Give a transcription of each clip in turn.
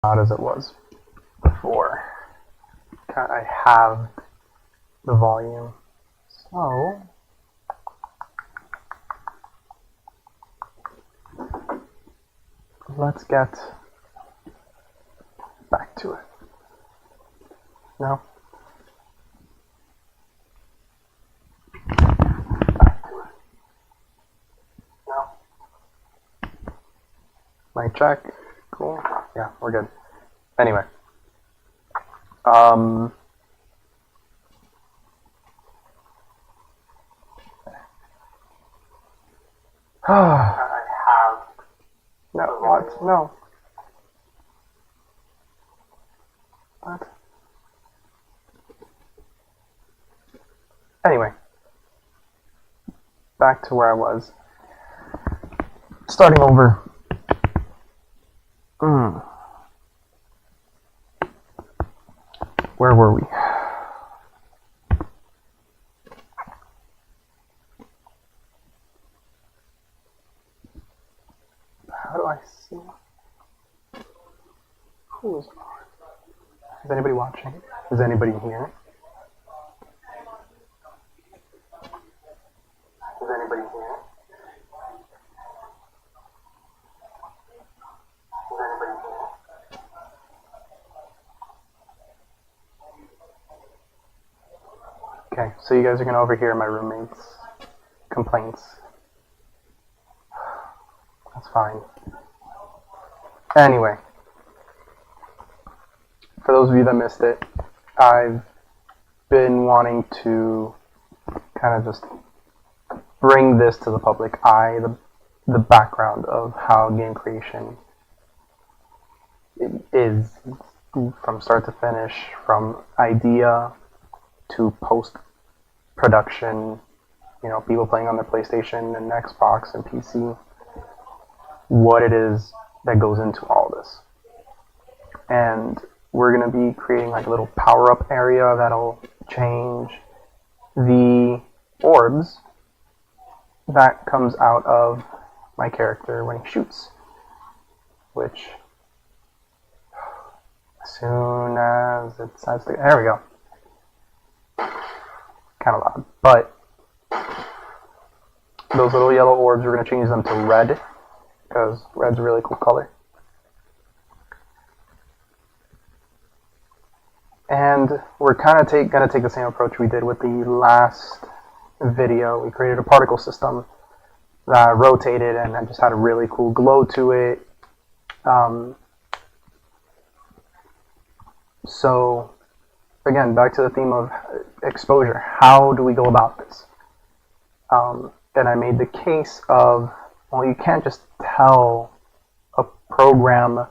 loud as it was before. I have the volume. So let's get back to it. No? Back to it. No? Mic check. Cool. Yeah, we're good. Anyway. No, what? No. What? Anyway. Back to where I was. Starting over. Where were we? How do I see? Who is on? Is anybody watching? Is anybody here? Is anybody here? Is anybody here? Okay, so you guys are going to overhear my roommate's complaints. That's fine. Anyway, for those of you that missed it, I've been wanting to kind of just bring this to the public eye, the background of how game creation is from start to finish, from idea to post-production, you know, people playing on their PlayStation and Xbox and PC, what it is that goes into all this. And we're going to be creating like a little power-up area that'll change the orbs that comes out of my character when he shoots, which as soon as it decides to, there we go. Kind of loud, but those little yellow orbs, we're going to change them to red, because red's a really cool color. And we're kind of going to take the same approach we did with the last video. We created a particle system that rotated and that just had a really cool glow to it. So again, back to the theme of exposure. How do we go about this? And I made the case of, well, you can't just tell a program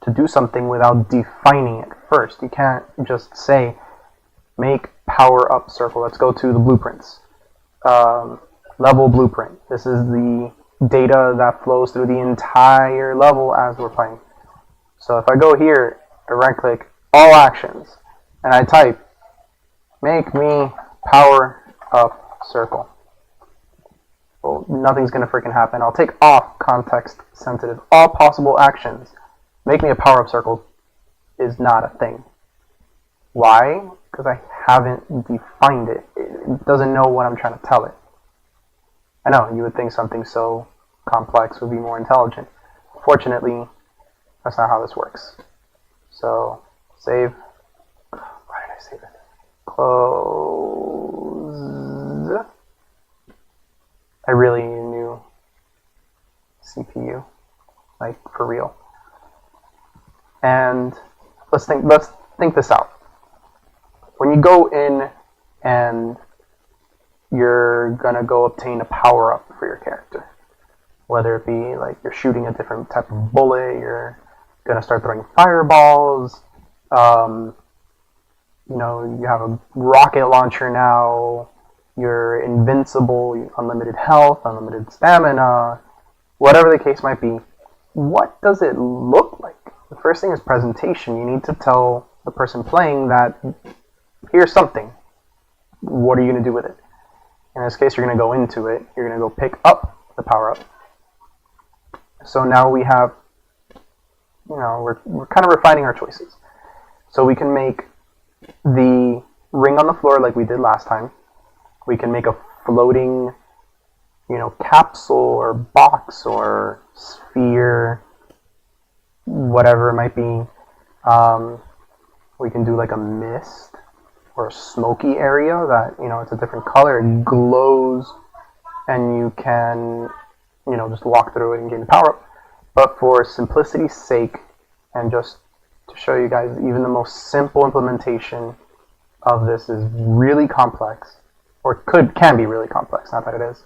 to do something without defining it first. You can't just say, make power up circle. Let's go to the blueprints. Level blueprint. This is the data that flows through the entire level as we're playing. So if I go here, I right click all actions, and I type, make me power up circle. Well, nothing's going to freaking happen. I'll take off context sensitive. All possible actions. Make me a power up circle is not a thing. Why? Because I haven't defined it. It doesn't know what I'm trying to tell it. I know, you would think something so complex would be more intelligent. Fortunately, that's not how this works. So, save. Why did I save it? Close. I really need a new CPU, like for real. And let's think this out. When you go in and you're gonna go obtain a power up for your character, whether it be like you're shooting a different type of bullet, you're gonna start throwing fireballs, you know, you have a rocket launcher now, you're invincible, unlimited health, unlimited stamina, whatever the case might be. What does it look like? The first thing is presentation. You need to tell the person playing that here's something. What are you going to do with it? In this case, you're going to go into it. You're going to go pick up the power-up. So now we have we're kind of refining our choices. So we can make the ring on the floor like we did last time. We can make a floating, capsule or box or sphere, whatever it might be. We can do like a mist or a smoky area that, it's a different color and glows, and you can, just walk through it and gain the power up. But for simplicity's sake, and just to show you guys, even the most simple implementation of this is really complex, or can be really complex, not that it is.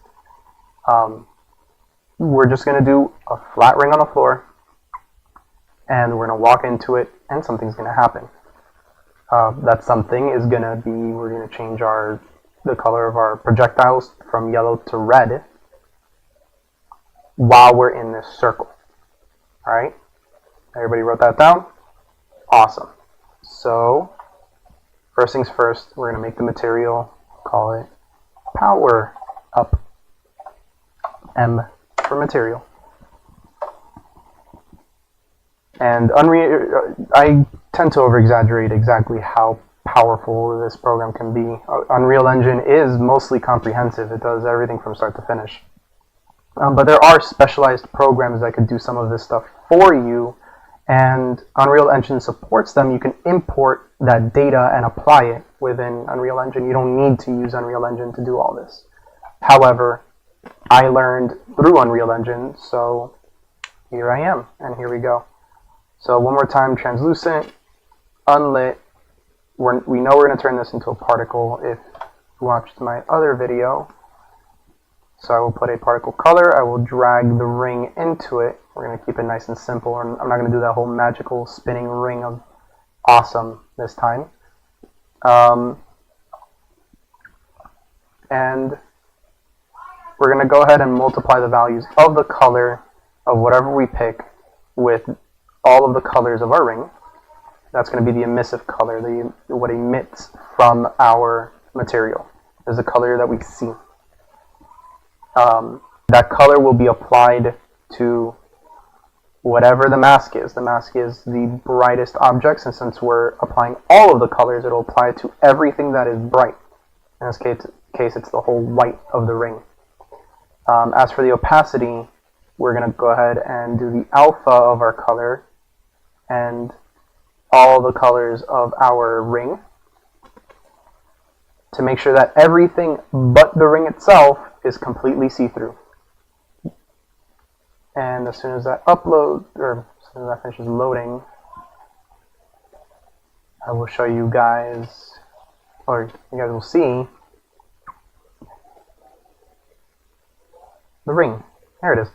We're just going to do a flat ring on the floor, and we're going to walk into it, and something's going to happen. That something is going to be, we're going to change the color of our projectiles from yellow to red while we're in this circle. Alright? Everybody wrote that down? Awesome. So, first things first, we're going to make the material, call it power up. M for material. And I tend to over-exaggerate exactly how powerful this program can be. Unreal Engine is mostly comprehensive. It does everything from start to finish. But there are specialized programs that could do some of this stuff for you, and Unreal Engine supports them. You can import that data and apply it within Unreal Engine. You don't need to use Unreal Engine to do all this. However, I learned through Unreal Engine, so here I am, and here we go. So one more time, translucent, unlit. We know we're going to turn this into a particle if you watched my other video. So I will put a particle color, I will drag the ring into it. We're going to keep it nice and simple, and I'm not going to do that whole magical spinning ring of awesome this time. And we're going to go ahead and multiply the values of the color of whatever we pick with all of the colors of our ring. That's going to be the emissive color, what emits from our material. Is the color that we see. That color will be applied to whatever the mask is. The mask is the brightest objects, and since we're applying all of the colors, it'll apply to everything that is bright. In this case, it's the whole white of the ring. As for the opacity, we're going to go ahead and do the alpha of our color and all the colors of our ring to make sure that everything but the ring itself is completely see-through. And as soon as that as soon as that finishes loading, I will show you guys, or you guys will see the ring. There it is.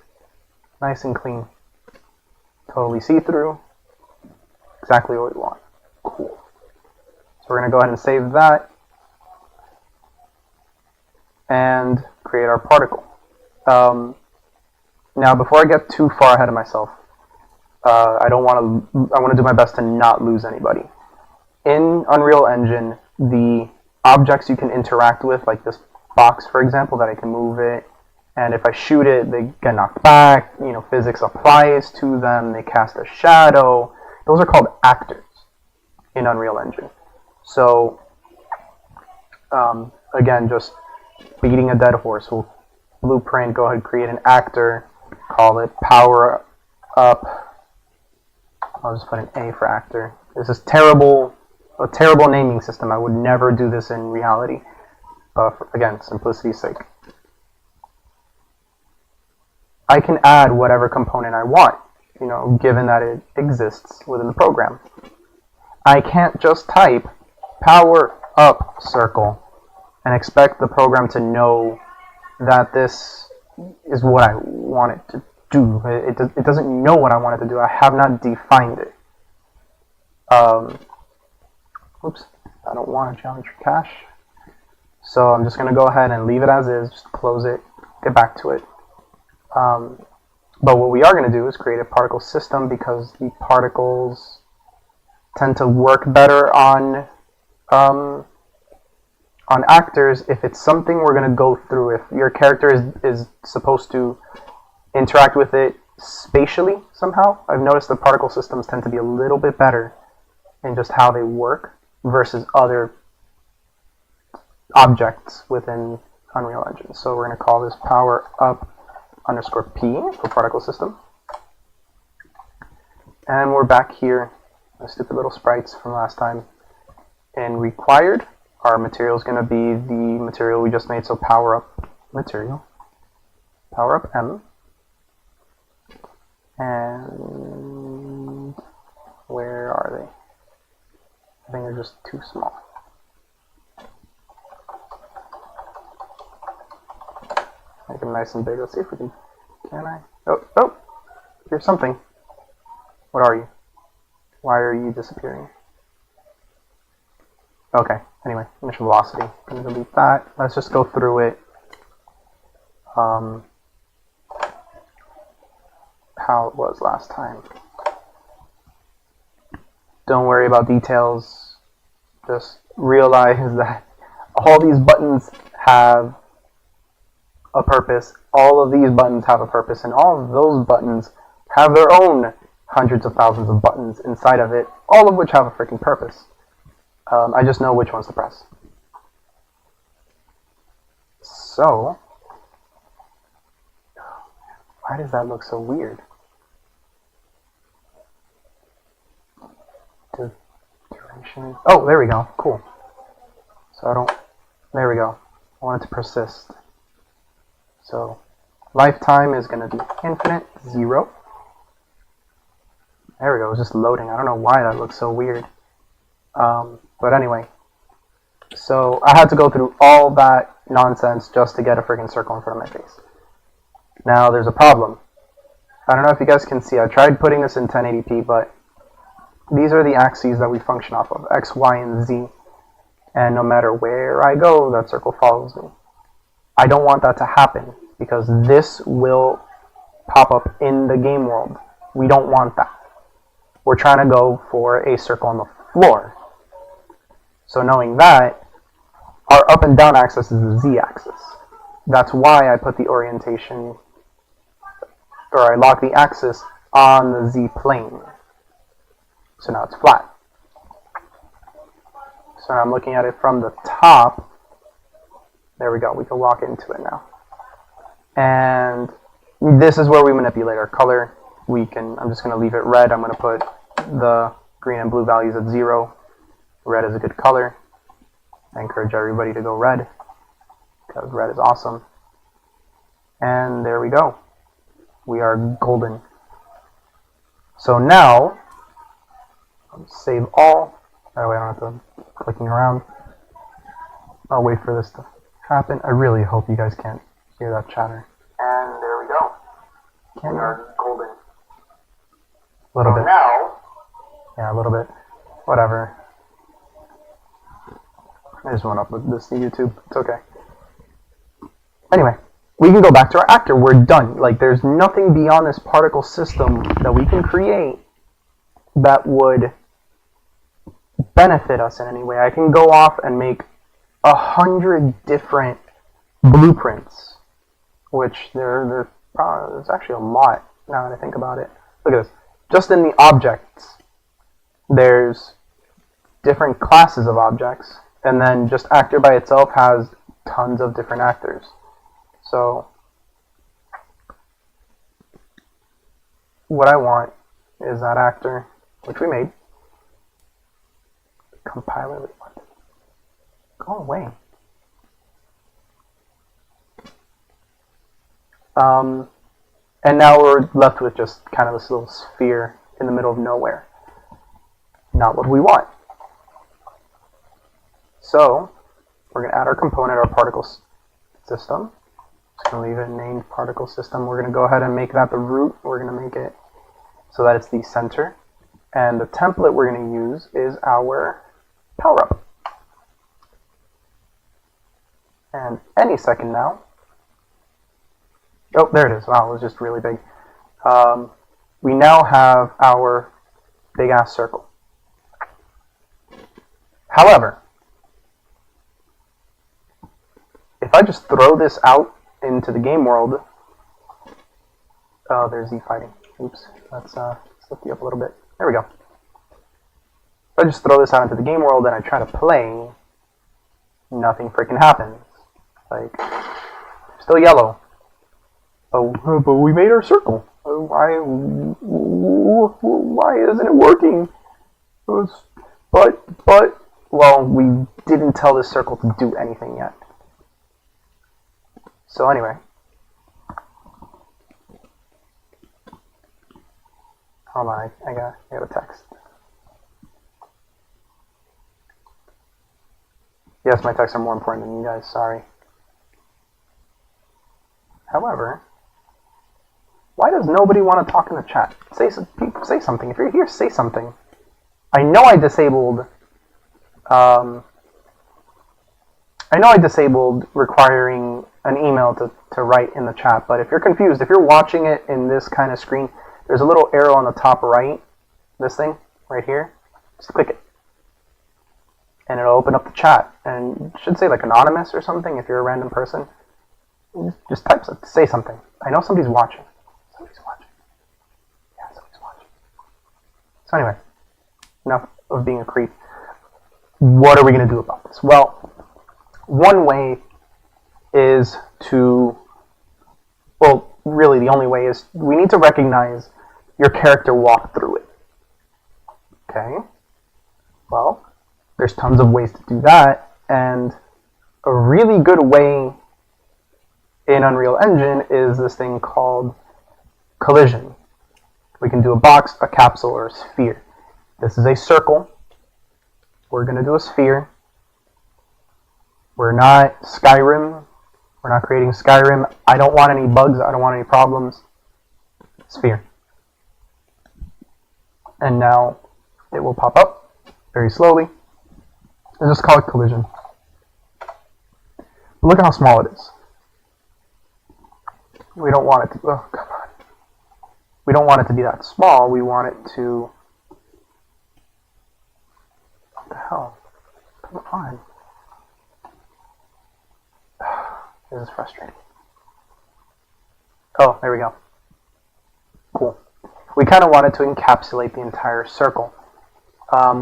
Nice and clean. Totally see-through. Exactly what we want. Cool. So we're going to go ahead and save that and create our particle. Now, before I get too far ahead of myself, I want to do my best to not lose anybody. In Unreal Engine, the objects you can interact with, like this box, for example, that I can move it, and if I shoot it, they get knocked back. Physics applies to them. They cast a shadow. Those are called actors in Unreal Engine. So, again, just beating a dead horse. We'll blueprint, go ahead, create an actor, call it power up. I'll just put an A for actor. This is a terrible naming system. I would never do this in reality. Again, simplicity's sake. I can add whatever component I want, given that it exists within the program. I can't just type power up circle and expect the program to know that this is what I want it to do. It doesn't know what I want it to do. I have not defined it. Oops, I don't want a geometry cache. So I'm just going to go ahead and leave it as is, just close it, get back to it. But what we are going to do is create a particle system, because the particles tend to work better on actors if it's something we're going to go through. If your character is supposed to interact with it spatially somehow. I've noticed the particle systems tend to be a little bit better in just how they work versus other objects within Unreal Engine. So we're going to call this power up underscore P for particle system. And we're back here, the stupid little sprites from last time. In required, our material is going to be the material we just made, so power up material, power up M, and where are they? I think they're just too small. Make them nice and big. Let's see if we can I? Oh, here's something. What are you? Why are you disappearing? Okay, anyway, initial velocity. I'm going to delete that. Let's just go through it. How it was last time. Don't worry about details. Just realize that all these buttons have a purpose. All of these buttons have a purpose, and all of those buttons have their own hundreds of thousands of buttons inside of it, all of which have a freaking purpose. I just know which ones to press. So, why does that look so weird? Duration. Oh, there we go. Cool. So there we go. I want it to persist. So, lifetime is going to be infinite, 0. There we go. It's just loading. I don't know why that looks so weird. But anyway, so I had to go through all that nonsense just to get a freaking circle in front of my face. Now there's a problem. I don't know if you guys can see. I tried putting this in 1080p, but these are the axes that we function off of, X, Y, and Z. And no matter where I go, that circle follows me. I don't want that to happen because this will pop up in the game world. We don't want that. We're trying to go for a circle on the floor. So knowing that, our up and down axis is the Z-axis. That's why I put the orientation, or I lock the axis on the Z-plane. So now it's flat. So I'm looking at it from the top. There we go. We can walk into it now. And this is where we manipulate our color. I'm just going to leave it red. I'm going to put the green and blue values at 0. Red is a good color. I encourage everybody to go red because red is awesome. And there we go. We are golden. So now, save all. That way I don't have to clicking around. I'll wait for this to happen. I really hope you guys can't hear that chatter. And there we go. We are golden. A little bit. Now. Yeah, a little bit. Whatever. I just went up with this to YouTube. It's okay. Anyway, we can go back to our actor. We're done. Like, there's nothing beyond this particle system that we can create that would benefit us in any way. I can go off and make 100 different blueprints, which there's actually a lot now that I think about it. Look at this. Just in the objects, there's different classes of objects. And then just actor by itself has tons of different actors. So what I want is that actor, which we made. Compiler, what? Go away. And now we're left with just kind of this little sphere in the middle of nowhere. Not what we want. So, we're going to add our component, our particle system. Just going to leave it named particle system. We're going to go ahead and make that the root. We're going to make it so that it's the center. And the template we're going to use is our power up. And any second now. Oh, there it is. Wow, it was just really big. We now have our big ass circle. However, if I just throw this out into the game world, Oh, there's Z fighting. Oops. Let's lift you up a little bit. There we go. If I just throw this out into the game world and I try to play, nothing freaking happens. Like, still yellow. Oh, but we made our circle. Why isn't it working? But, well, we didn't tell this circle to do anything yet. So anyway. Hold on, I got a text. Yes, my texts are more important than you guys, sorry. However, why does nobody want to talk in the chat? Say something. If you're here, say something. I know I disabled requiring an email to write in the chat, but if you're confused, if you're watching it in this kind of screen, there's a little arrow on the top right, this thing, right here. Just click it. And it'll open up the chat. And it should say like anonymous or something if you're a random person. Just type something, say something. I know somebody's watching. Somebody's watching. Yeah, somebody's watching. So anyway, enough of being a creep. What are we going to do about this? Well, one way is to, well, really the only way is we need to recognize your character walked through it. Okay? Well, there's tons of ways to do that, and a really good way in Unreal Engine is this thing called collision. We can do a box, a capsule, or a sphere. This is a circle. We're going to do a sphere. We're not Skyrim. We're not creating Skyrim. I don't want any bugs. I don't want any problems. Sphere. And now it will pop up very slowly. And just call it collision. But look at how small it is. We don't want it to, oh, come on. We don't want it to be that small. We want it to, what the hell? Come on. This is frustrating. Oh, there we go. Cool. We kind of wanted to encapsulate the entire circle.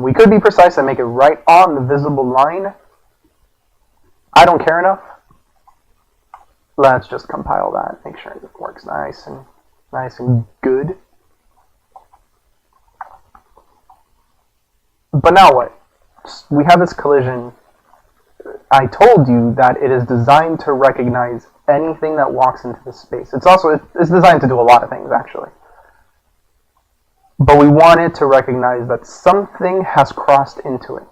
We could be precise and make it right on the visible line. I don't care enough. Let's just compile that, make sure it works nice and good. But now what? We have this collision. I told you that it is designed to recognize anything that walks into this space. It's designed to do a lot of things, actually. But we wanted to recognize that something has crossed into it.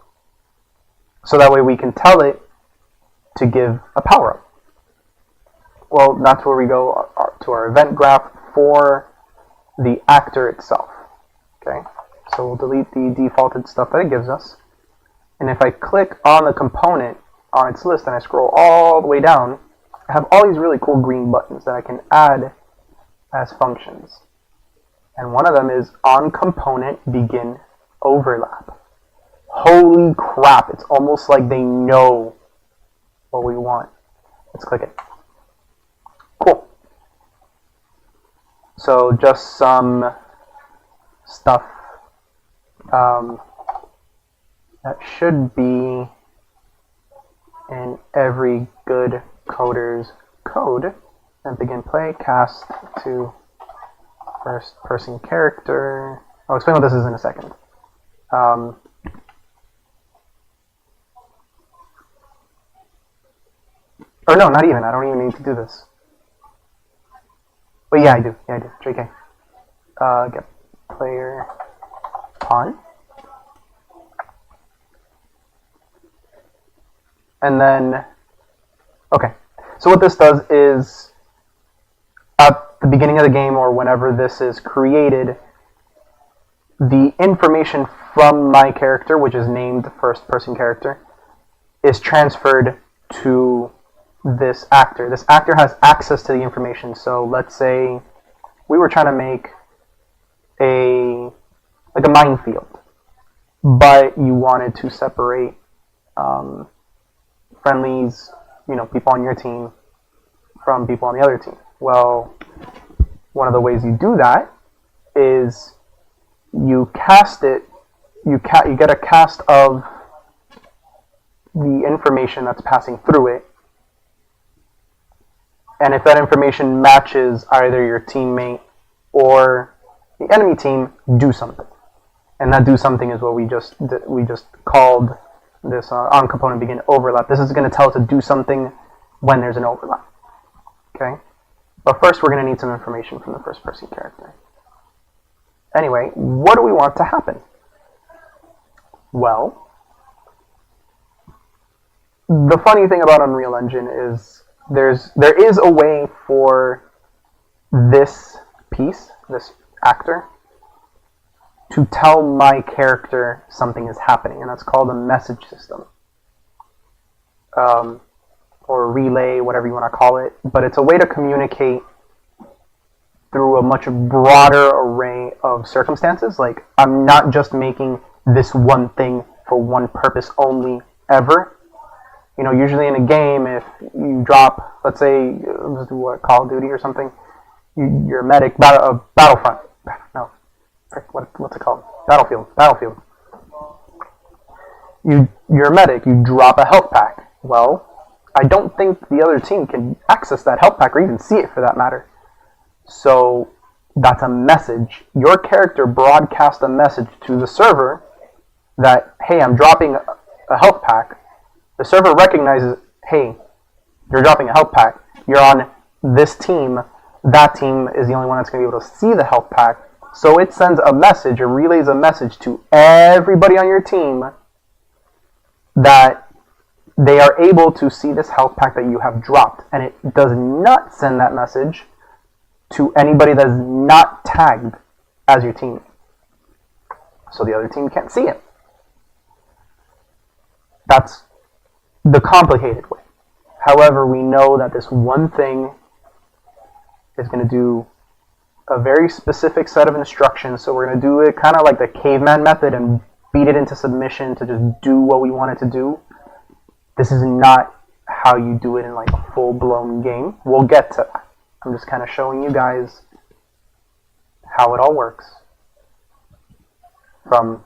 So that way we can tell it to give a power-up. Well, that's where we go to our event graph for the actor itself. Okay, so we'll delete the defaulted stuff that it gives us. And if I click on the component on its list and I scroll all the way down, I have all these really cool green buttons that I can add as functions. And one of them is on component begin overlap. Holy crap, it's almost like they know what we want. Let's click it. Cool. So just some stuff that should be in every good coder's code. And begin play, cast to first person character. I'll explain what this is in a second. Or no, not even. I don't even need to do this. But yeah, I do. JK. Get player on. And then, okay. So what this does is, at the beginning of the game or whenever this is created, the information from my character, which is named first person character, is transferred to this actor. This actor has access to the information. So let's say we were trying to make a minefield, but you wanted to separate friendlies, people on your team from people on the other team. Well, one of the ways you do that is you cast it, you get a cast of the information that's passing through it, and if that information matches either your teammate or the enemy team, do something. And that do something is what we just called this on component begin overlap. This is going to tell it to do something when there's an overlap. Okay? But first we're going to need some information from the first person character. Anyway, what do we want to happen? Well, the funny thing about Unreal Engine is there is a way for this piece, this actor, to tell my character something is happening, and that's called a message system. Or relay, whatever you want to call it. But it's a way to communicate through a much broader array of circumstances. Like, I'm not just making this one thing for one purpose only, ever. You know, usually in a game, if you drop, let's say, let's do what, Call of Duty or something, you're a medic, Battlefront. No. What's it called? Battlefield. You're a medic. You drop a health pack. Well, I don't think the other team can access that health pack or even see it for that matter. So that's a message. Your character broadcasts a message to the server that, hey, I'm dropping a health pack. The server recognizes, hey, you're dropping a health pack. You're on this team. That team is the only one that's going to be able to see the health pack. So it sends a message, or relays a message to everybody on your team that they are able to see this health pack that you have dropped. And it does not send that message to anybody that is not tagged as your team. So the other team can't see it. That's the complicated way. However, we know that this one thing is going to do a very specific set of instructions, so we're going to do it kind of like the caveman method and beat it into submission to just do what we want it to do. This is not how you do it in like a full-blown game. We'll get to that. I'm just kind of showing you guys how it all works from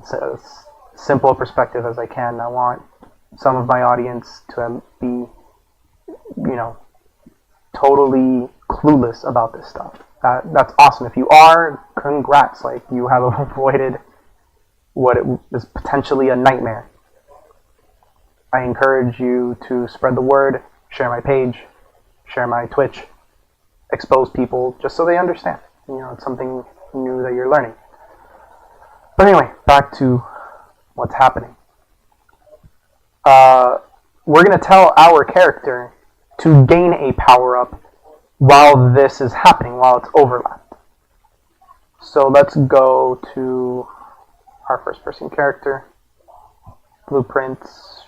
as simple a perspective as I can. I want some of my audience to be, you know, totally clueless about this stuff. That's awesome. If you are, congrats. Like, you have avoided what is potentially a nightmare. I encourage you to spread the word, share my page, share my Twitch, expose people just so they understand. You know, it's something new that you're learning. But anyway, back to what's happening. We're going to tell our character to gain a power-up while this is happening, while it's overlapped. So let's go to our first-person character. Blueprints.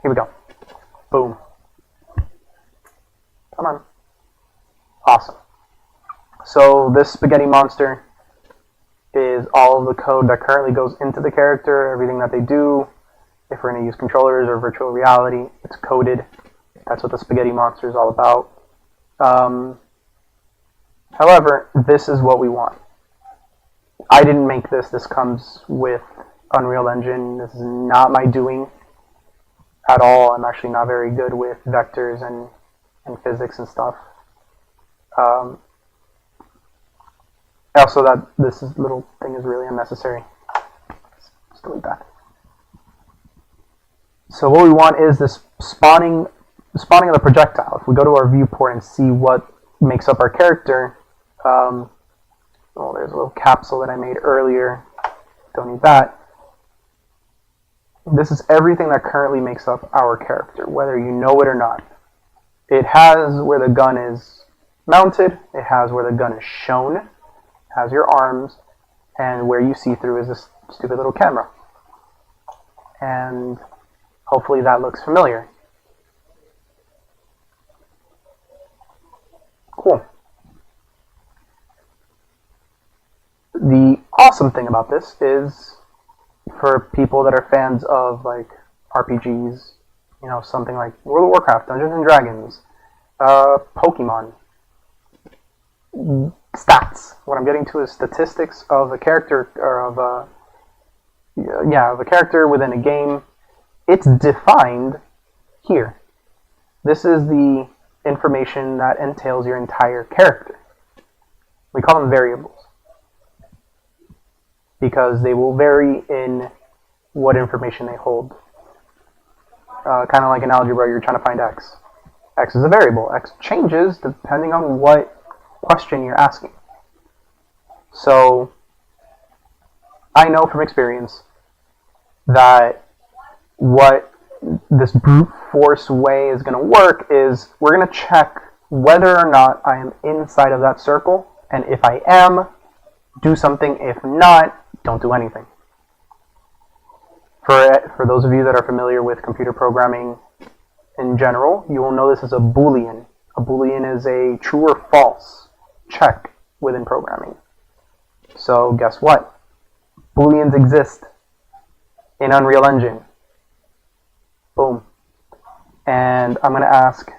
Here we go. Boom. Come on. Awesome. So this spaghetti monster is all of the code that currently goes into the character, everything that they do. If we're going to use controllers or virtual reality, it's coded. That's what the spaghetti monster is all about. However, this is what we want. I didn't make this. This comes with Unreal Engine. This is not my doing at all. I'm actually not very good with vectors and physics and stuff. Also, that this little thing is really unnecessary. Let's delete that. So what we want is this spawning of the projectile. If we go to our viewport and see what makes up our character, oh, there's a little capsule that I made earlier. Don't need that. This is everything that currently makes up our character, whether you know it or not. It has where the gun is mounted, it has where the gun is shown, it has your arms, and where you see through is this stupid little camera. And hopefully that looks familiar. Cool. The awesome thing about this is, for people that are fans of like RPGs, you know, something like World of Warcraft, Dungeons and Dragons, Pokemon, stats. What I'm getting to is statistics of a character, or of a character within a game. It's defined here. This is the information that entails your entire character. We call them variables because they will vary in what information they hold. Kind of like in algebra, you're trying to find x. X is a variable. X changes depending on what question you're asking. So I know from experience that what this brute force way is going to work is we're going to check whether or not I am inside of that circle, and if I am, do something. If not, don't do anything. For those of you that are familiar with computer programming in general, you will know this as a Boolean. A Boolean is a true or false check within programming. So guess what? Booleans exist in Unreal Engine. Boom. And I'm going to ask,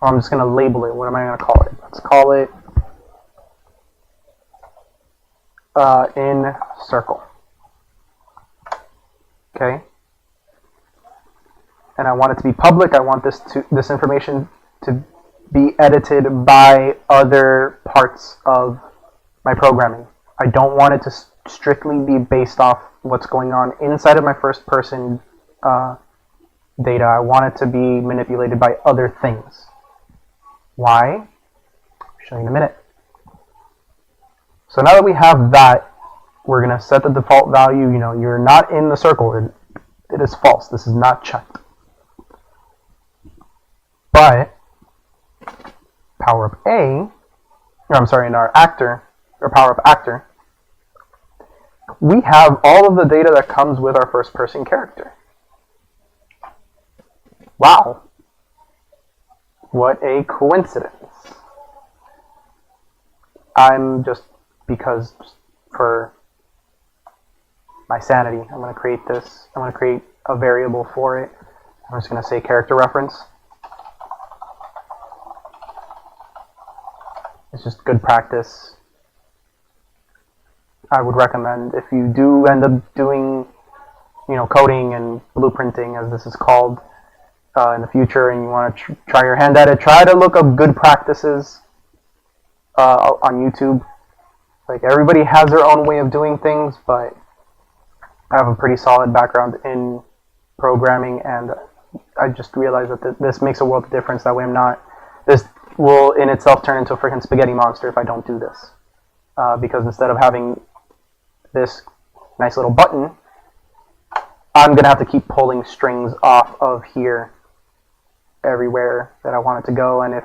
or I'm just going to label it. What am I going to call it? Let's call it in circle. Okay. And I want it to be public. I want this information to be edited by other parts of my programming. I don't want it to strictly be based off what's going on inside of my first person data. I want it to be manipulated by other things. Why? I'll show you in a minute. So now that we have that, we're going to set the default value. You know, you're not in the circle. It is false. This is not checked. But power up A, or I'm sorry, in our actor, or power up actor, we have all of the data that comes with our first person character. Wow. What a coincidence. Because for my sanity, I'm going to create this. I'm going to create a variable for it. I'm just going to say character reference. It's just good practice. I would recommend, if you do end up doing, coding and blueprinting, as this is called, in the future, and you want to try your hand at it, try to look up good practices on YouTube. Like, everybody has their own way of doing things, but I have a pretty solid background in programming, and I just realized that this makes a world of difference. That way this will in itself turn into a freaking spaghetti monster if I don't do this. Because instead of having this nice little button, I'm going to have to keep pulling strings off of here everywhere that I want it to go. And if,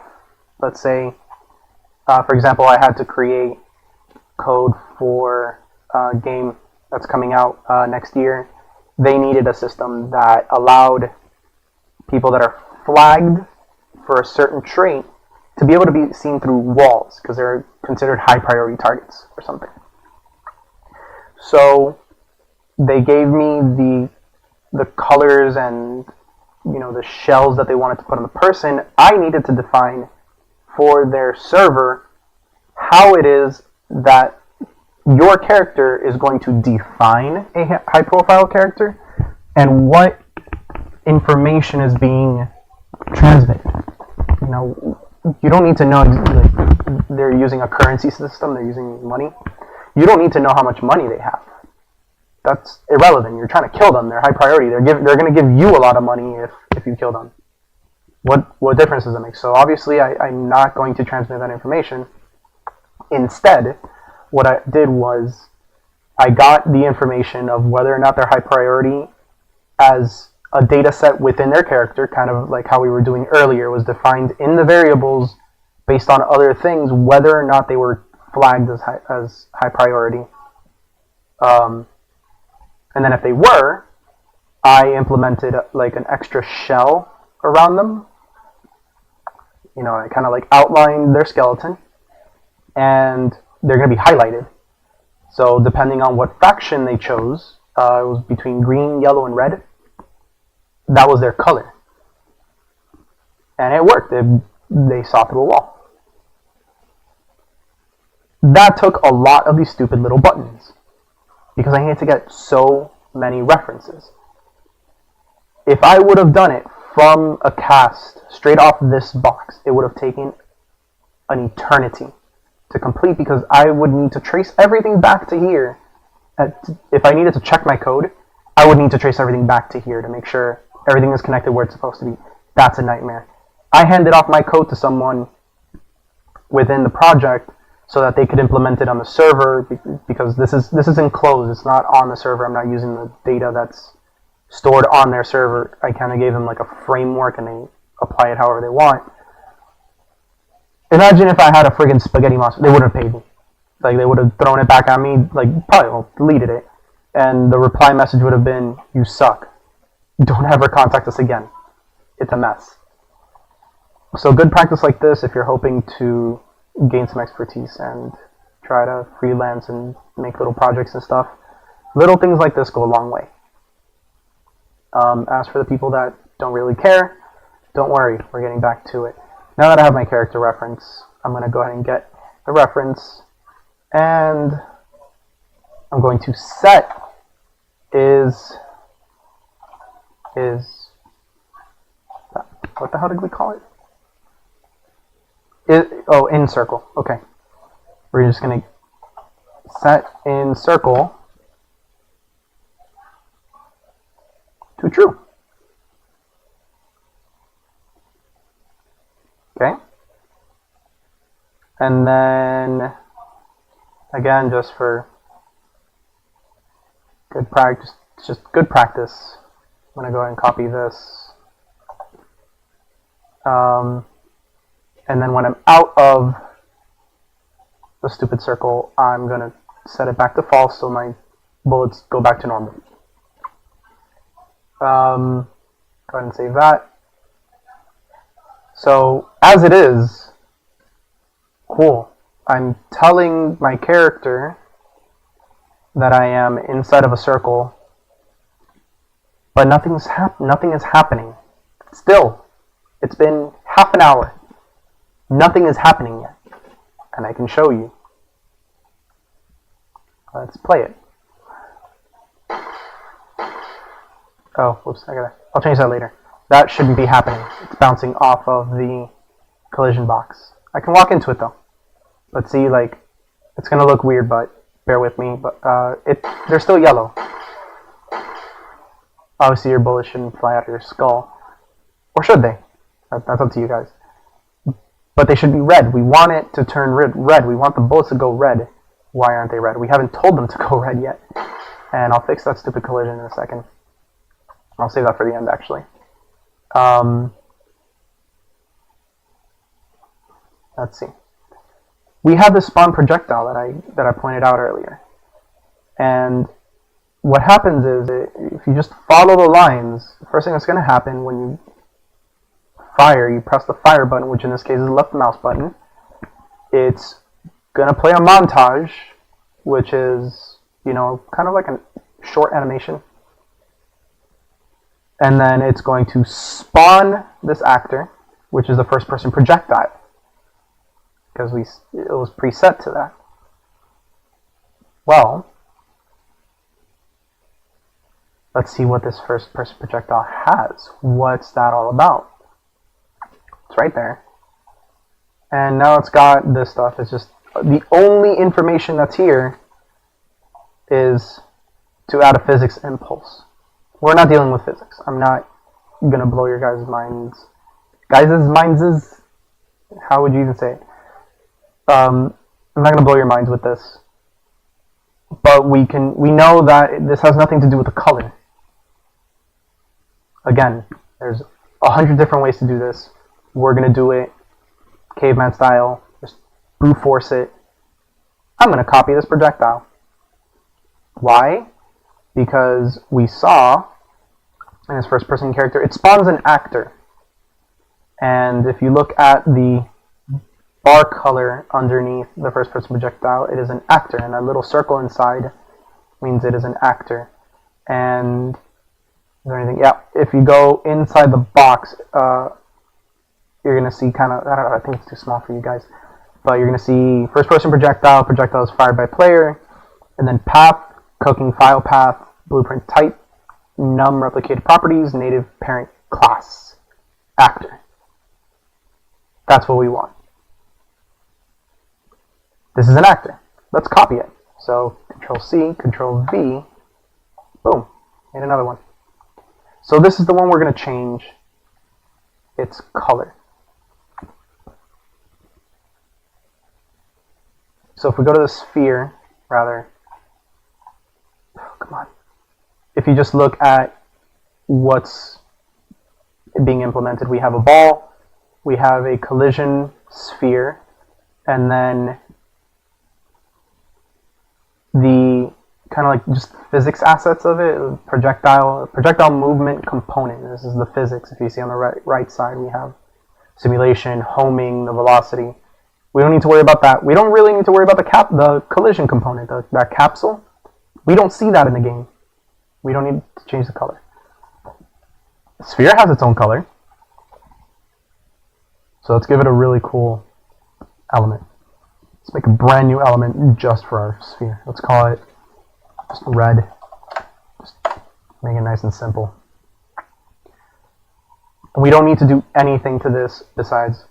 let's say, for example, I had to create code for a game that's coming out next year, they needed a system that allowed people that are flagged for a certain trait to be able to be seen through walls, because they're considered high priority targets or something. So they gave me the colors and the shells that they wanted to put on the person. I needed to define for their server how it is that your character is going to define a high profile character and what information is being transmitted. You don't need to know, like, they're using a currency system, they're using money. You don't need to know how much money they have. That's irrelevant. You're trying to kill them. They're high priority. They're going to give you a lot of money if you kill them. What difference does it make? So obviously I'm not going to transmit that information. Instead, what I did was I got the information of whether or not they're high priority as a data set within their character, kind of like how we were doing earlier, was defined in the variables based on other things, whether or not they were flagged as high priority. And then if they were, I implemented like an extra shell around them. I kind of like outlined their skeleton, and they're going to be highlighted. So depending on what faction they chose, it was between green, yellow, and red. That was their color. And it worked. They saw through a wall. that took a lot of these stupid little buttons because I needed to get so many references. If I would have done it from a cast straight off this box, it would have taken an eternity to complete because I would need to trace everything back to here. If I needed to check my code, I would need to trace everything back to here to make sure everything is connected where it's supposed to be. That's a nightmare. I handed off my code to someone within the project so that they could implement it on the server because this is enclosed. It's not on the server. I'm not using the data that's stored on their server. I kind of gave them like a framework and they apply it however they want. Imagine if I had a friggin' spaghetti monster. They wouldn't have paid me. Like, they would have thrown it back at me, like, probably deleted it. And the reply message would have been, "You suck. Don't ever contact us again." It's a mess. So good practice like this if you're hoping to gain some expertise and try to freelance and make little projects and stuff. Little things like this go a long way. As for the people that don't really care, don't worry, we're getting back to it. Now that I have my character reference, I'm going to go ahead and get the reference, and I'm going to set what the hell did we call it? In circle. Okay. We're just going to set in circle to true. Okay. And then, again, just for good practice, just good practice, I'm going to go ahead and copy this. And then when I'm out of the stupid circle, I'm going to set it back to false so my bullets go back to normal. Go ahead and save that. So, as it is, cool. I'm telling my character that I am inside of a circle, but nothing is happening. Still, it's been half an hour. Nothing is happening yet, and I can show you. Let's play it. Oh, whoops! I'll change that later. That shouldn't be happening. It's bouncing off of the collision box. I can walk into it though. But see, like, it's gonna look weird, but bear with me. But they're still yellow. Obviously, your bullets shouldn't fly out of your skull, or should they? That's up to you guys. But they should be red. We want it to turn red. We want the bullets to go red. Why aren't they red? We haven't told them to go red yet. And I'll fix that stupid collision in a second. I'll save that for the end, actually. Let's see. We have this spawn projectile that I pointed out earlier. And what happens is, if you just follow the lines, the first thing that's going to happen when you fire, you press the fire button, which in this case is the left mouse button. It's going to play a montage, which is, you know, kind of like a short animation. And then it's going to spawn this actor, which is the first person projectile, because it was preset to that. Well, let's see what this first person projectile has. What's that all about? It's right there. And now it's got this stuff. It's just the only information that's here is to add a physics impulse. We're not dealing with physics. I'm not going to blow your guys' minds. How would you even say it? I'm not going to blow your minds with this. But we know that this has nothing to do with the color. Again, there's 100 different ways to do this. We're going to do it caveman style. Just brute force it. I'm going to copy this projectile. Why? Because we saw in this first person character, it spawns an actor. And if you look at the bar color underneath the first person projectile, it is an actor. And that little circle inside means it is an actor. And is there anything? Yeah, if you go inside the box, you're going to see kind of, I don't know, I think it's too small for you guys. but you're going to see first-person projectile, projectile is fired by player, and then path, cooking file path, blueprint type, num replicated properties, native parent class, actor. That's what we want. This is an actor. Let's copy it. So Control C, Control V, boom, made another one. So this is the one we're going to change its color. So if we go to the sphere, rather, oh, come on. If you just look at what's being implemented, we have a ball, we have a collision sphere, and then the kind of like just physics assets of it, projectile movement component. This is the physics. If you see on the right side, we have simulation, homing, the velocity. We don't need to worry about that. We don't really need to worry about the collision component, that capsule. We don't see that in the game. We don't need to change the color. The sphere has its own color. So let's give it a really cool element. Let's make a brand new element just for our sphere. Let's call it just red. Just make it nice and simple. And we don't need to do anything to this besides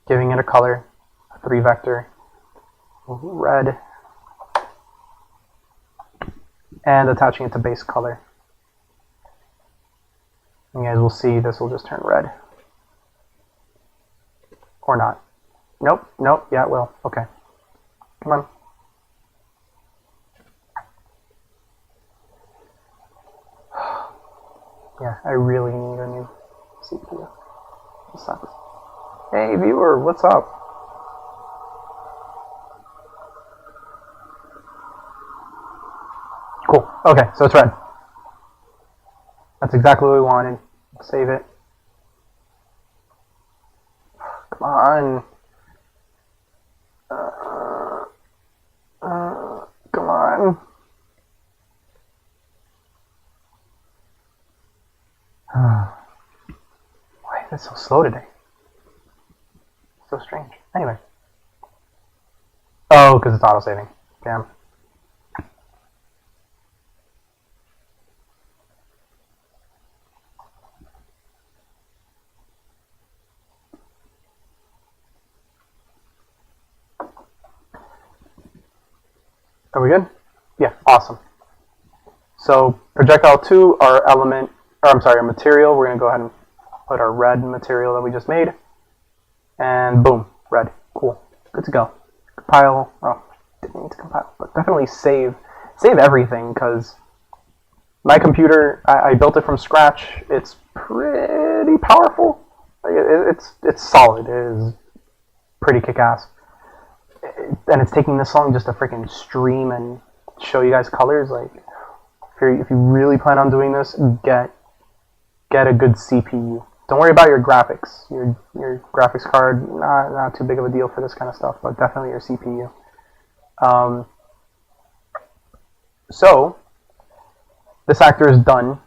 giving it a color, a 3-vector, red, and attaching it to base color. You guys will see this will just turn red. Or not. Nope, nope, yeah it will. Okay. Come on. Yeah, I really need a new CPU. This sucks. Hey viewer, what's up? Cool. Okay, so it's red. That's exactly what we wanted. Save it. Come on. Come on. Why is it so slow today? So strange. Anyway. Oh, because it's auto-saving. Damn. Are we good? Yeah, awesome. So projectile 2, our element, or I'm sorry, our material, we're going to go ahead and put our red material that we just made. And boom, red. Cool. Good to go. Compile. Oh, didn't need to compile, but definitely save everything, because my computer, I built it from scratch. It's pretty powerful. It's solid. It is pretty kick-ass. And it's taking this long just to freaking stream and show you guys colors. Like, if you really plan on doing this, get a good CPU. Don't worry about your graphics. Your graphics card, not too big of a deal for this kind of stuff, but definitely your CPU. So, this actor is done.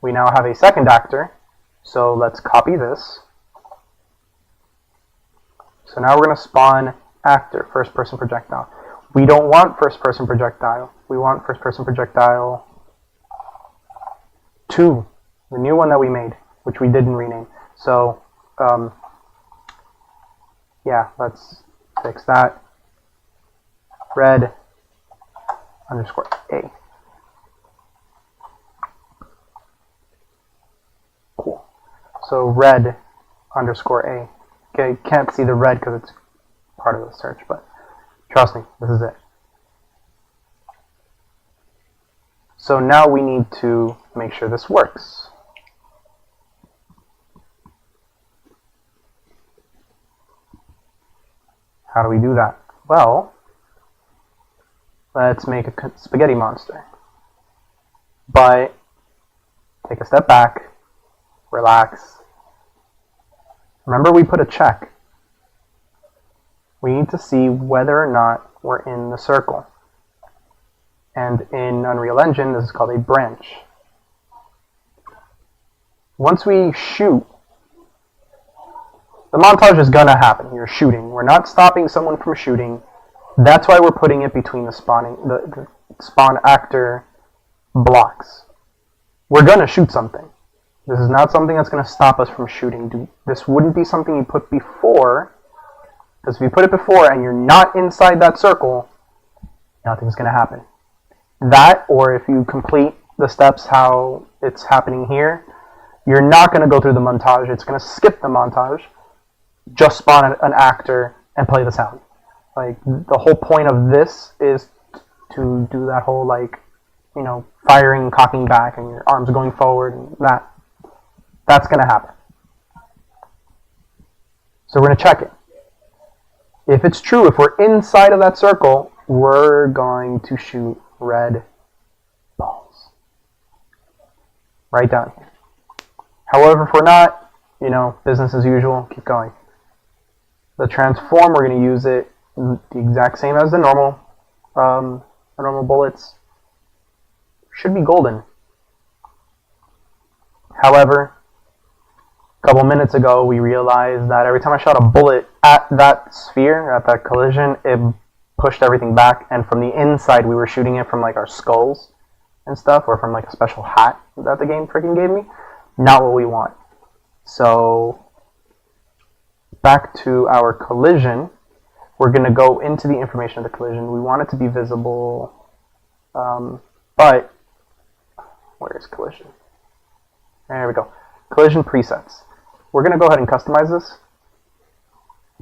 We now have a second actor. So let's copy this. So now we're going to spawn actor, first person projectile. We don't want first person projectile. We want first person projectile 2, the new one that we made, which we didn't rename. So, yeah, let's fix that. Red underscore A. Cool. So red underscore A. Okay, can't see the red because it's part of the search, but trust me, this is it. So now we need to make sure this works. How do we do that? Well, let's make a spaghetti monster. But take a step back, relax. Remember, we put a check. We need to see whether or not we're in the circle. And in Unreal Engine, this is called a branch. Once we shoot, The montage is gonna happen. You're shooting. We're not stopping someone from shooting. That's why we're putting it between the spawn actor blocks. We're gonna shoot something. This is not something that's gonna stop us from shooting. This wouldn't be something you put before, because if you put it before and you're not inside that circle, nothing's gonna happen. That, or if you complete the steps how it's happening here, you're not gonna go through the montage. It's gonna skip the montage, just spawn an actor and play the sound. Like, the whole point of this is to do that whole, like, you know, firing, cocking back, and your arms going forward, and that's going to happen. So we're going to check it. If it's true, if we're inside of that circle, we're going to shoot red balls. Right down here. However, if we're not, you know, business as usual, keep going. The transform, we're going to use it the exact same as the normal bullets. Should be golden. However, a couple minutes ago we realized that every time I shot a bullet at that sphere, at that collision, it pushed everything back, and from the inside we were shooting it from like our skulls and stuff, or from like a special hat that the game freaking gave me. Not what we want. So back to our collision. We're going to go into the information of the collision. We want it to be visible, but where is collision? There we go. Collision presets. We're going to go ahead and customize this.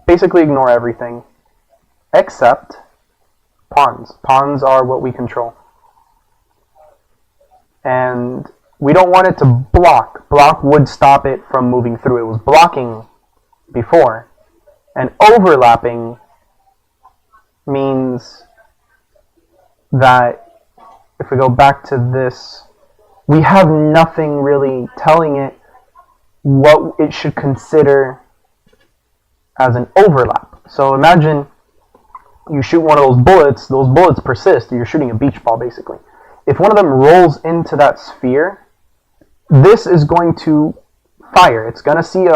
Basically ignore everything except pawns. Pawns are what we control. And we don't want it to block. Block would stop it from moving through. It was blocking before. And overlapping means that if we go back to this, we have nothing really telling it what it should consider as an overlap. So imagine you shoot one of those bullets persist. You're shooting a beach ball, basically. If one of them rolls into that sphere, this is going to fire. It's going to see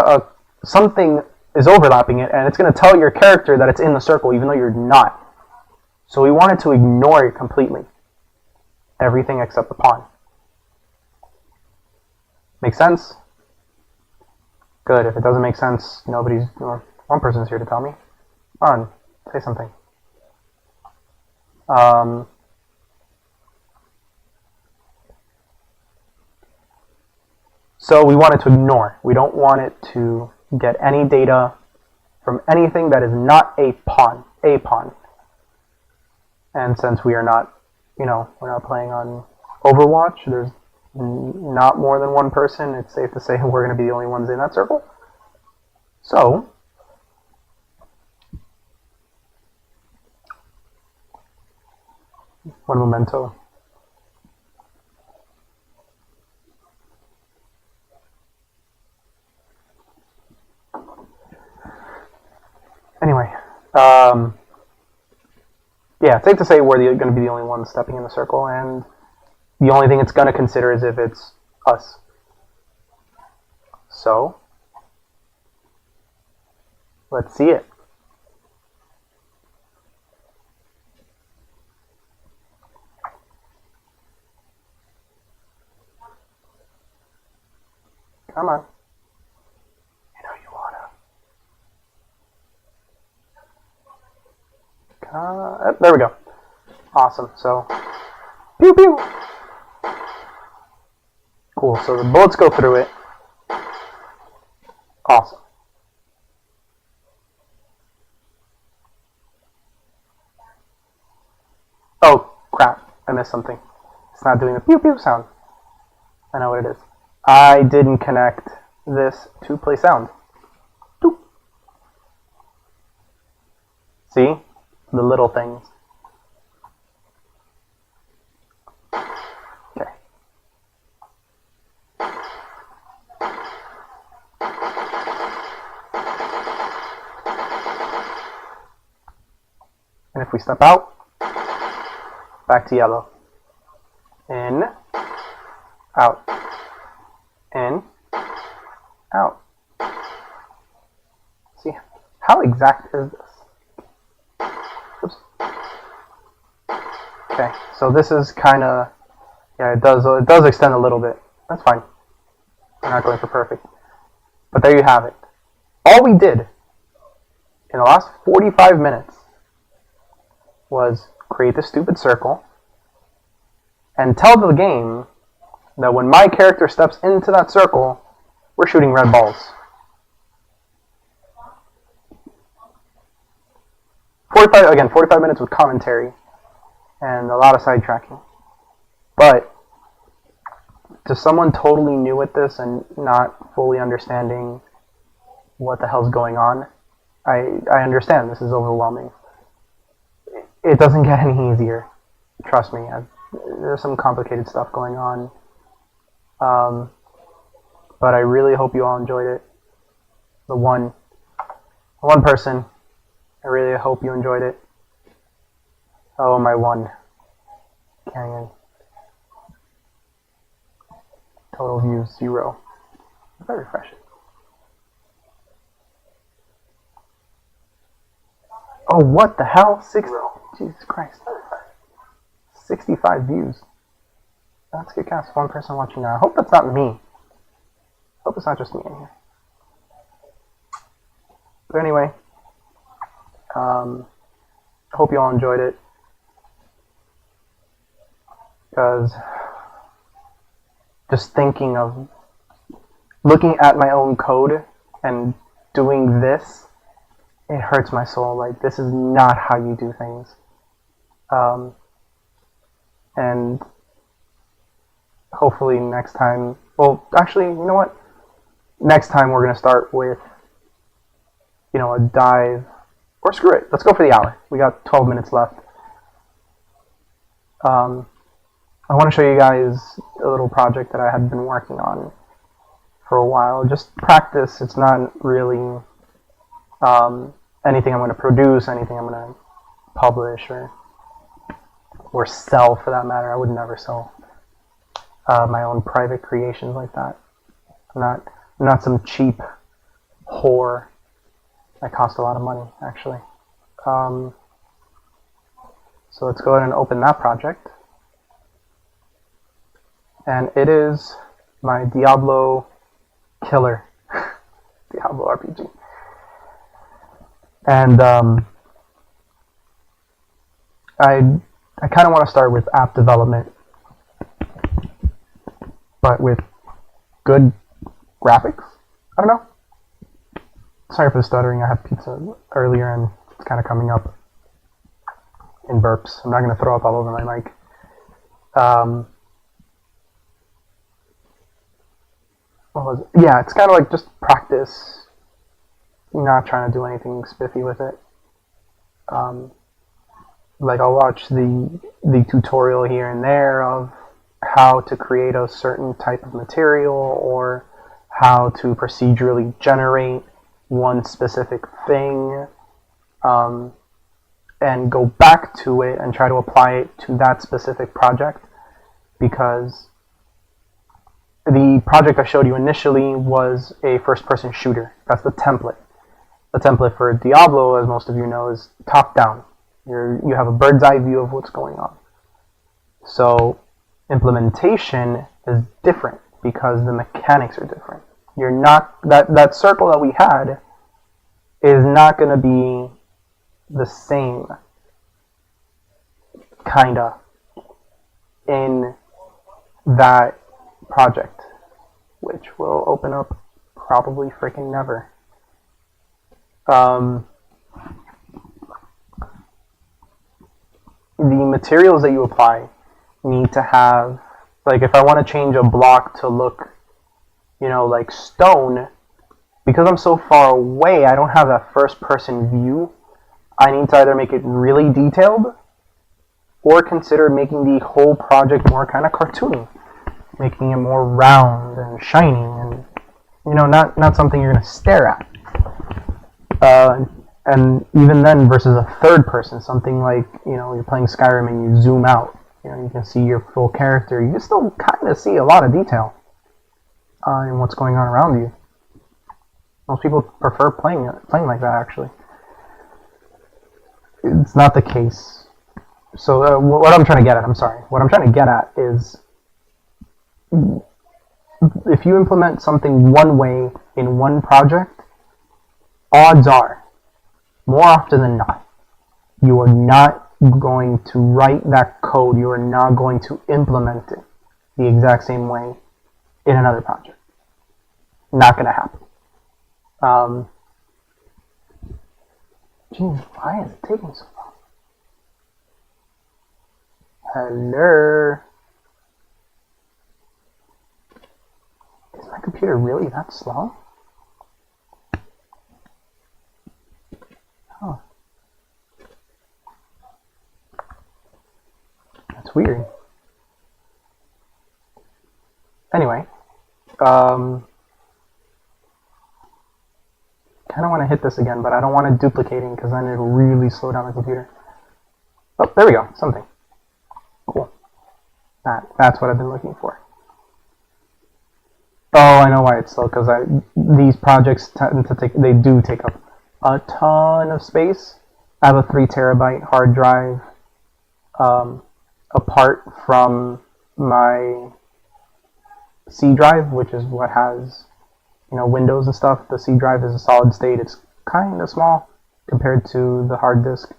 something is overlapping it, and it's going to tell your character that it's in the circle, even though you're not. So we wanted to ignore it completely. Everything except the pawn. Make sense? Good. If it doesn't make sense, one person's here to tell me. Come on, say something. So we want it to ignore. We don't want it to get any data from anything that is not a pawn. And since we are not, we're not playing on Overwatch, there's not more than one person, it's safe to say we're going to be the only ones in that circle. So, one memento. Anyway, yeah, it's safe to say we're going to be the only ones stepping in the circle, and the only thing it's going to consider is if it's us. So, let's see it. Come on. You know you wanna. There we go. Awesome. So, pew pew. Cool. So the bullets go through it. Awesome. Oh, crap. I missed something. It's not doing the pew pew sound. I know what it is. I didn't connect this to play sound. Doop. See? The little things. Okay. And if we step out, back to yellow. In, out. In, out. exact is this? Oops. Okay, so this is kind of, yeah, it does extend a little bit. That's fine. We're not going for perfect. But there you have it. All we did in the last 45 minutes was create this stupid circle and tell the game that when my character steps into that circle, we're shooting red balls. 45 minutes with commentary and a lot of sidetracking. But to someone totally new at this and not fully understanding what the hell's going on, I understand this is overwhelming. It doesn't get any easier. Trust me. There's some complicated stuff going on. But I really hope you all enjoyed it. The one person, I really hope you enjoyed it. Oh, my one. Canyon. Total views, 0. If I refresh it. Oh, what the hell? 60. Jesus Christ. 65 views. That's good cast. One person watching now. I hope that's not me. I hope it's not just me in here. But anyway, I hope you all enjoyed it. Because just thinking of looking at my own code and doing this, it hurts my soul. Like, this is not how you do things. And hopefully next time, well, actually, you know what? Next time we're going to start with, a dive, or screw it, let's go for the hour. We got 12 minutes left. I want to show you guys a little project that I had been working on for a while. Just practice. It's not really anything I'm going to produce, anything I'm going to publish or sell for that matter. I would never sell my own private creations like that. I'm not some cheap whore that cost a lot of money, actually. So let's go ahead and open that project. And it is my Diablo killer. Diablo RPG. And I kind of want to start with app development, but with good graphics. I don't know. Sorry for the stuttering. I had pizza earlier and it's kind of coming up in burps. I'm not going to throw up all over my mic. What was it? Yeah, it's kind of like just practice. Not trying to do anything spiffy with it. Like I'll watch the tutorial here and there of how to create a certain type of material or how to procedurally generate one specific thing, and go back to it and try to apply it to that specific project, because the project I showed you initially was a first-person shooter. That's the template. The template for Diablo, as most of you know, is top-down. You have a bird's eye view of what's going on. So implementation is different because the mechanics are different. You're not that circle that we had is not going to be the same kinda in that project, which will open up probably freaking never. The materials that you apply need to have, like if I want to change a block to look, like stone, because I'm so far away, I don't have that first person view. I need to either make it really detailed or consider making the whole project more kind of cartoony, making it more round and shiny and, not something you're going to stare at. And even then, versus a third person, something like, you're playing Skyrim and you zoom out, you can see your full character. You can still kind of see a lot of detail in what's going on around you. Most people prefer playing like that, actually. it's not the case. So what I'm trying to get at, I'm sorry, what I'm trying to get at is if you implement something one way in one project, odds are, more often than not, you are not going to write that code, you are not going to implement it the exact same way in another project. Not going to happen. Geez, why is it taking so long? Hello? Is my computer really that slow? Huh. That's weird. Anyway, kind of want to hit this again, but I don't want it duplicating because then it'll really slow down the computer. Oh, there we go. Something. Cool. That's what I've been looking for. Oh, I know why it's slow, because these projects tend to take up a ton of space. I have a 3 terabyte hard drive apart from my C drive, which is what has, you know, Windows and stuff. The C drive is a solid state. It's kind of small compared to the hard disk.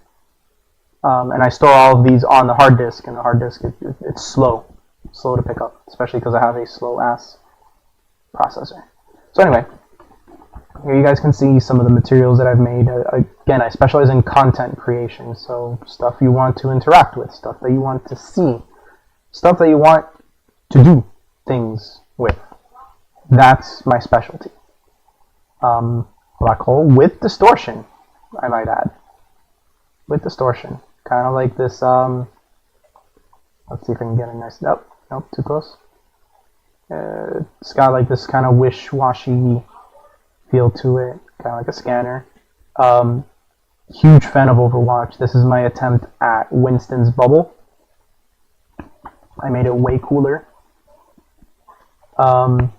And I store all of these on the hard disk, and the hard disk, it's slow to pick up, especially because I have a slow-ass processor. So anyway, here you guys can see some of the materials that I've made. Again, I specialize in content creation, so stuff you want to interact with, stuff that you want to see, stuff that you want to do things with. That's my specialty. Black hole with distortion, I might add. With distortion. Kind of like this, let's see if I can get a nice, nope, too close. It's got like this kind of wish-washy feel to it, kind of like a scanner. Huge fan of Overwatch. This is my attempt at Winston's bubble. I made it way cooler. Kind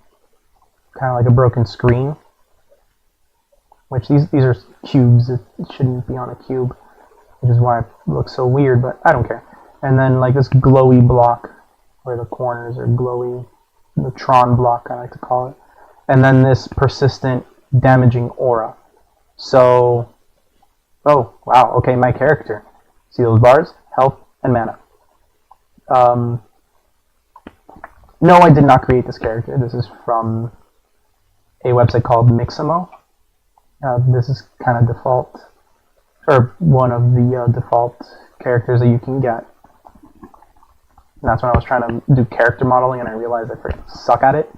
of like a broken screen. Which these are cubes. It shouldn't be on a cube, which is why it looks so weird, but I don't care. And then like this glowy block where the corners are glowy. The Tron block, I like to call it. And then this persistent damaging aura. So, oh, wow, okay, my character. See those bars? Health and mana. No, I did not create this character. This is from a website called Mixamo. This is kind of default, or one of the default characters that you can get. And that's when I was trying to do character modeling, and I realized I freaking suck at it.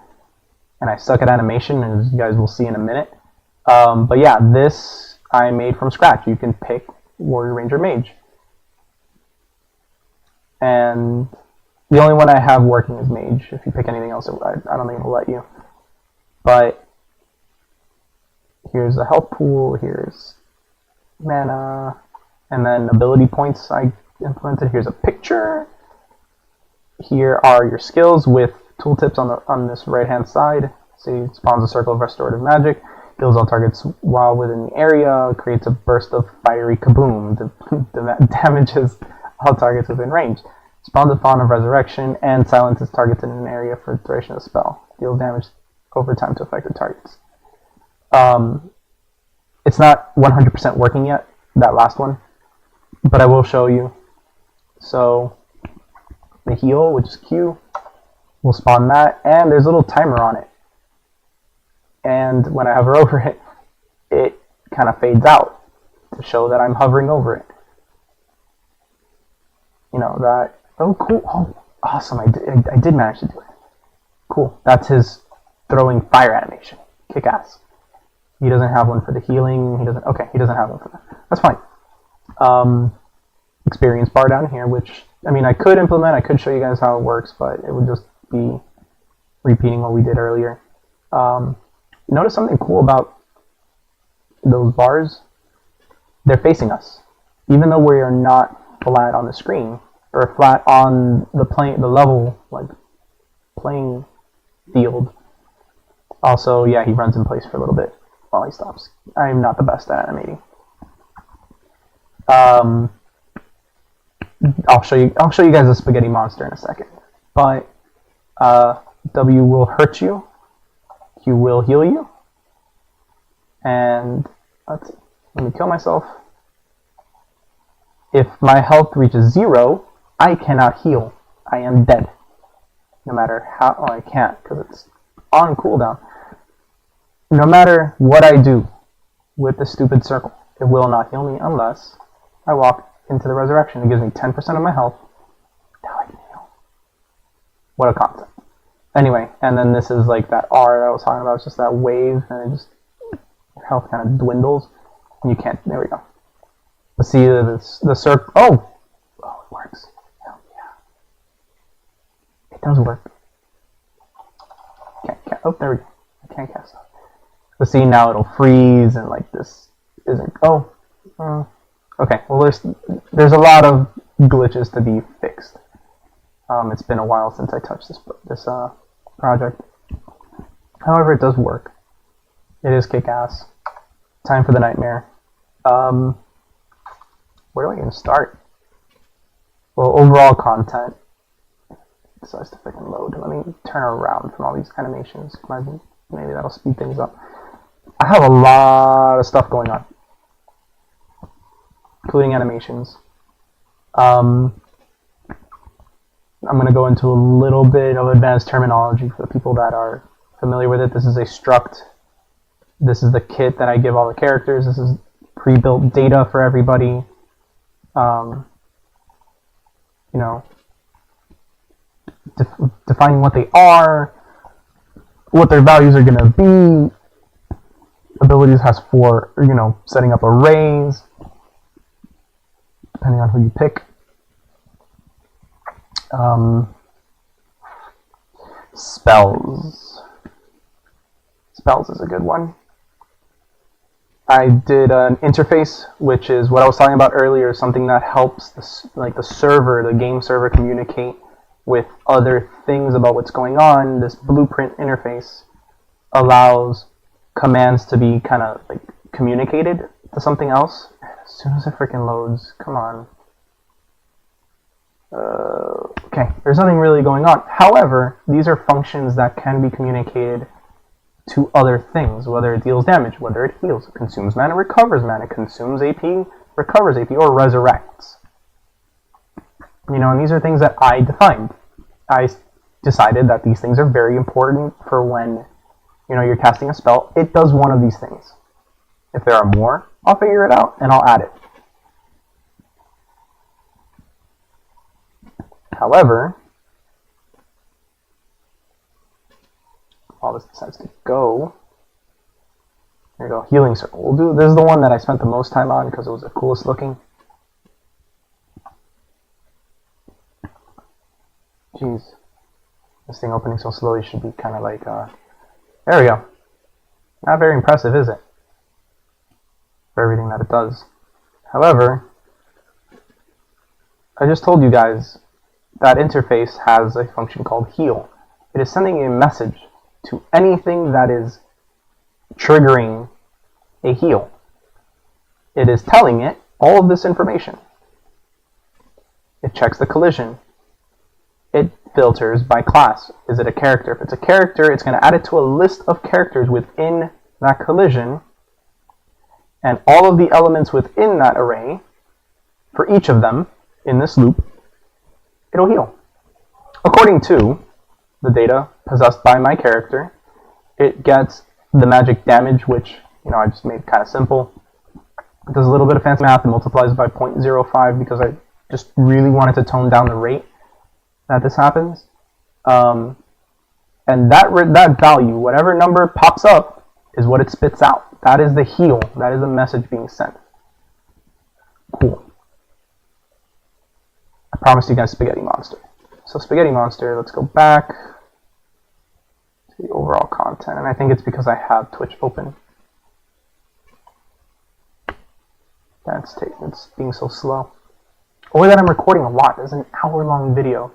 And I suck at animation, as you guys will see in a minute. But yeah, this I made from scratch. You can pick Warrior, Ranger, Mage. And the only one I have working is Mage. If you pick anything else, I don't think it'll let you. But here's the health pool, here's mana, and then ability points I implemented. Here's a picture. Here are your skills with tooltips on this right-hand side. See, it spawns a circle of restorative magic, kills all targets while within the area, creates a burst of fiery kaboom that damages all targets within range. Spawns a Fawn of Resurrection, and silences targets in an area for the duration of the spell. Deals damage over time to affected targets. It's not 100% working yet, that last one, but I will show you. So, the heal, which is Q, will spawn that, and there's a little timer on it. And when I hover over it, it kind of fades out to show that I'm hovering over it. You know, that, oh cool, oh awesome, I did manage to do it. Cool, that's his throwing fire animation, kick-ass. He doesn't have one for the healing, he doesn't have one for that. That's fine. Experience bar down here, which, I mean, I could implement, I could show you guys how it works, but it would just be repeating what we did earlier. Notice something cool about those bars. They're facing us. Even though we are not flat on the screen, or flat on the level, like, playing field. Also, yeah, he runs in place for a little bit while he stops. I am not the best at animating. I'll show you guys the spaghetti monster in a second. But W will hurt you. Q will heal you. And let me kill myself. If my health reaches 0, I cannot heal. I am dead. No matter how... Oh, I can't because it's on cooldown. No matter what I do with the stupid circle, it will not heal me unless I walk into the resurrection. It gives me 10% of my health. Now I can heal. What a concept. Anyway, and then this is like that R I was talking about. It's just that wave, and it just... Your health kind of dwindles. And you can't... There we go. But see, the circle... Oh! Oh, it works. Hell yeah. It does work. Can't... Oh, there we go. I can't cast it. But see, now it'll freeze, and like this isn't... Oh. Okay, well there's a lot of glitches to be fixed. It's been a while since I touched this project. However, it does work. It is kick-ass. Time for the nightmare. Where do I even start? Well, overall content. It decides to freaking load. Let me turn around from all these animations. Maybe that'll speed things up. I have a lot of stuff going on, including animations. I'm going to go into a little bit of advanced terminology for the people that are familiar with it. This is a struct. This is the kit that I give all the characters. This is pre-built data for everybody. You know, defining what they are, what their values are going to be. Abilities has for, you know, setting up arrays, depending on who you pick. Spells. Spells is a good one. I did an interface, which is what I was talking about earlier, something that helps the server, the game server, communicate with other things about what's going on. This blueprint interface allows commands to be kind of like communicated to something else. As soon as it freaking loads, come on. Okay, there's nothing really going on. However, these are functions that can be communicated to other things, whether it deals damage, whether it heals, it consumes mana, recovers mana, consumes AP, recovers AP, or resurrects. You know, and these are things that I defined. I decided that these things are very important for when, you know, you're casting a spell. It does one of these things. If there are more, I'll figure it out and I'll add it. However, all this decides to go. There you go, healing circle. We'll do. This is the one that I spent the most time on because it was the coolest looking. Jeez, this thing opening so slowly should be kind of like. There we go. Not very impressive, is it? For everything that it does. However, I just told you guys that interface has a function called heal. It is sending a message to anything that is triggering a heal. It is telling it all of this information. It checks the collision. It filters by class. Is it a character? If it's a character, it's going to add it to a list of characters within that collision, and all of the elements within that array, for each of them in this loop, it'll heal. According to the data possessed by my character, it gets the magic damage, which, you know, I just made kind of simple. It does a little bit of fancy math and multiplies by 0.05 because I just really wanted to tone down the rate that this happens. And that value, whatever number pops up, is what it spits out. That is the heal. That is the message being sent. Cool. I promised you guys Spaghetti Monster. So Spaghetti Monster, let's go back to the overall content. And I think it's because I have Twitch open. It's being so slow. Or that I'm recording a lot. It's an hour-long video.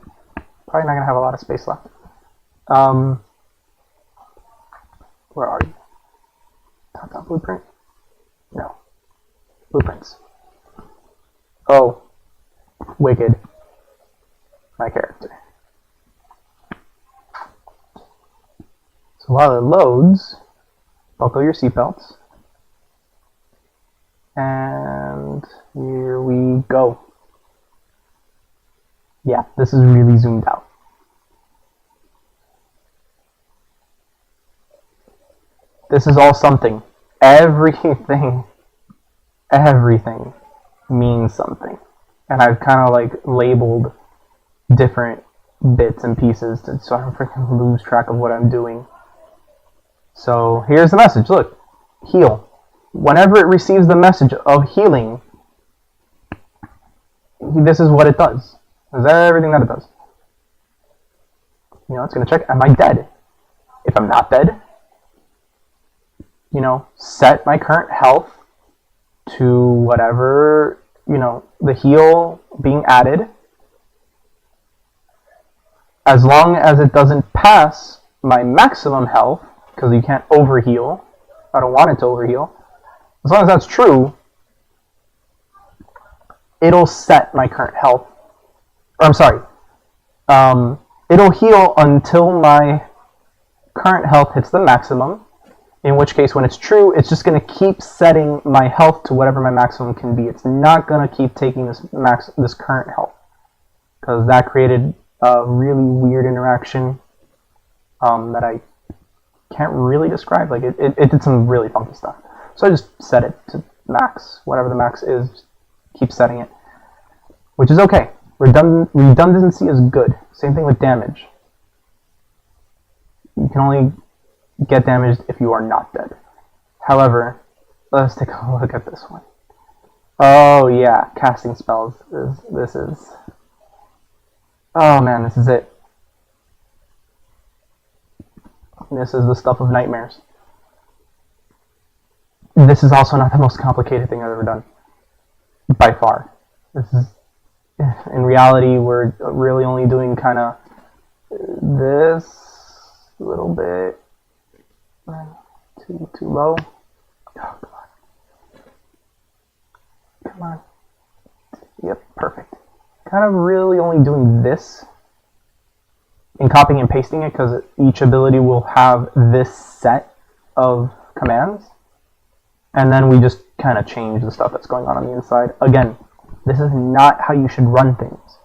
Probably not going to have a lot of space left. Where are you? Top blueprint? No. Blueprints. Oh, wicked. My character. So while it loads, buckle your seatbelts. And here we go. Yeah, this is really zoomed out. This is all something. Everything means something. And I've kind of like labeled different bits and pieces so I don't freaking lose track of what I'm doing. So here's the message. Look, heal. Whenever it receives the message of healing, this is what it does. This is everything that it does. You know, it's going to check, am I dead? If I'm not dead, you know, set my current health to whatever, you know, the heal being added. As long as it doesn't pass my maximum health, because you can't overheal. I don't want it to overheal. As long as that's true, it'll set my current health. Or I'm sorry. It'll heal until my current health hits the maximum. In which case, when it's true, it's just going to keep setting my health to whatever my maximum can be. It's not going to keep taking this current health. Because that created a really weird interaction that I can't really describe. Like it did some really funky stuff. So I just set it to max, whatever the max is, keep setting it, which is okay. Redundancy is good. Same thing with damage. You can only get damaged if you are not dead. However, let's take a look at this one. Oh yeah, casting spells. This is. Oh man, this is it. This is the stuff of nightmares. This is also not the most complicated thing I've ever done. By far. This is, in reality, we're really only doing kind of this little bit. Too low. Oh, come on. Come on. Yep, perfect. Kind of really only doing this and copying and pasting it because each ability will have this set of commands, and then we just kind of change the stuff that's going on the inside. Again, this is not how you should run things.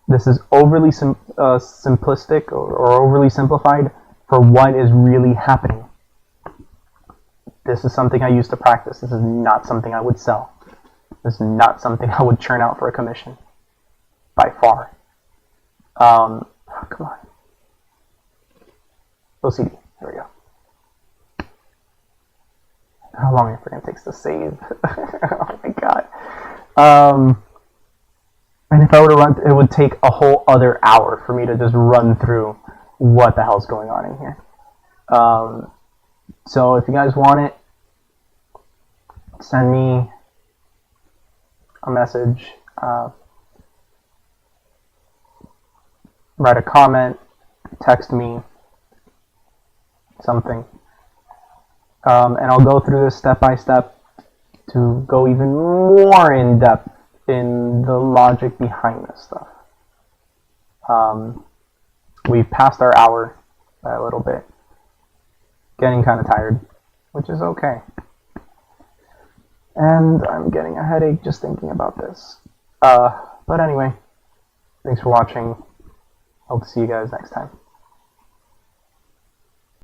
This is overly simplistic or overly simplified for what is really happening. This is something I used to practice. This is not something I would sell. This is not something I would churn out for a commission. By far. Oh, come on. OCD. There we go. How long it freaking takes to save. Oh my god. And if I were to run, it would take a whole other hour for me to just run through what the hell's going on in here. So if you guys want it, send me a message. Write a comment, text me, something. And I'll go through this step by step to go even more in depth in the logic behind this stuff. We've passed our hour by a little bit. Getting kind of tired, which is okay. And I'm getting a headache just thinking about this. But anyway, thanks for watching. Hope to see you guys next time.